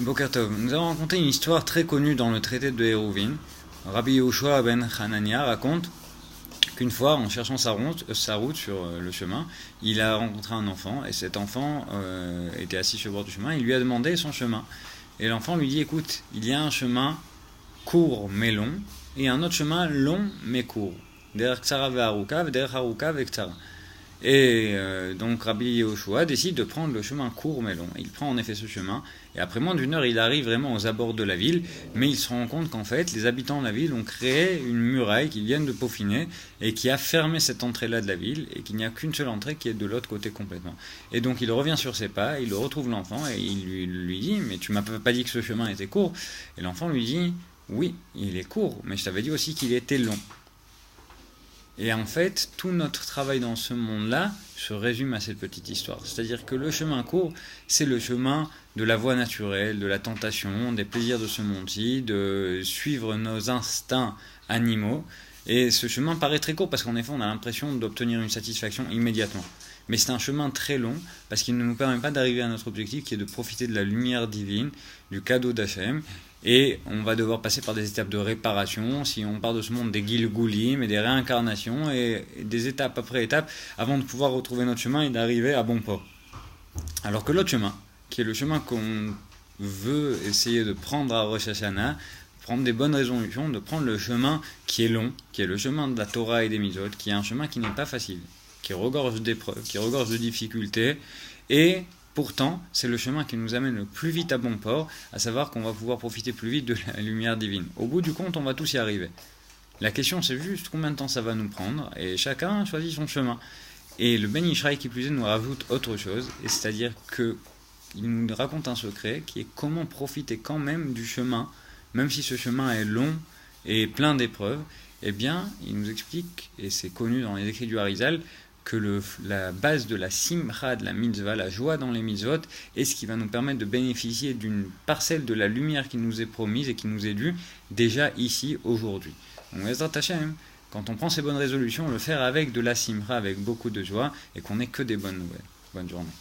Boker Tov. Nous avons raconté une histoire très connue dans le traité de Hérouvin. Rabbi Yehoshua ben Hanania raconte qu'une fois, en cherchant sa route sur le chemin, il a rencontré un enfant, et cet enfant était assis sur le bord du chemin, il lui a demandé son chemin. Et l'enfant lui dit, écoute, il y a un chemin court mais long, et un autre chemin long mais court. Der Ksara ve'arukav, der harukav ve'Ksara. Et donc Rabbi Yehoshua décide de prendre le chemin court mais long. Il prend en effet ce chemin, et après moins d'une heure, il arrive vraiment aux abords de la ville, mais il se rend compte qu'en fait, les habitants de la ville ont créé une muraille qu'ils viennent de peaufiner, et qui a fermé cette entrée-là de la ville, et qu'il n'y a qu'une seule entrée qui est de l'autre côté complètement. Et donc il revient sur ses pas, il retrouve l'enfant, et il lui dit, mais tu m'as pas dit que ce chemin était court. Et l'enfant lui dit, oui, il est court, mais je t'avais dit aussi qu'il était long. Et en fait, tout notre travail dans ce monde-là se résume à cette petite histoire. C'est-à-dire que le chemin court, c'est le chemin de la voie naturelle, de la tentation, des plaisirs de ce monde-ci, de suivre nos instincts animaux. Et ce chemin paraît très court parce qu'en effet, on a l'impression d'obtenir une satisfaction immédiatement. Mais c'est un chemin très long parce qu'il ne nous permet pas d'arriver à notre objectif qui est de profiter de la lumière divine, du cadeau d'Hachem. Et on va devoir passer par des étapes de réparation, si on part de ce monde des Gilgulim et des réincarnations, et des étapes après étapes, avant de pouvoir retrouver notre chemin et d'arriver à bon port. Alors que l'autre chemin, qui est le chemin qu'on veut essayer de prendre à Rosh Hashanah, prendre des bonnes résolutions, de prendre le chemin qui est long, qui est le chemin de la Torah et des Mitzvot, qui est un chemin qui n'est pas facile, qui regorge d'épreuves, qui regorge de difficultés, et pourtant, c'est le chemin qui nous amène le plus vite à bon port, à savoir qu'on va pouvoir profiter plus vite de la lumière divine. Au bout du compte, on va tous y arriver. La question, c'est juste combien de temps ça va nous prendre, et chacun choisit son chemin. Et le Ben Ishraï qui plus est nous rajoute autre chose, c'est-à-dire qu'il nous raconte un secret qui est comment profiter quand même du chemin, même si ce chemin est long et plein d'épreuves. Eh bien, il nous explique, et c'est connu dans les écrits du Harizal, que la base de la simcha, de la mitzvah, la joie dans les mitzvot, est ce qui va nous permettre de bénéficier d'une parcelle de la lumière qui nous est promise et qui nous est due déjà ici, aujourd'hui. Donc, Ezrat Hashem, quand on prend ces bonnes résolutions, le faire avec de la simcha, avec beaucoup de joie, et qu'on n'ait que des bonnes nouvelles. Bonne journée.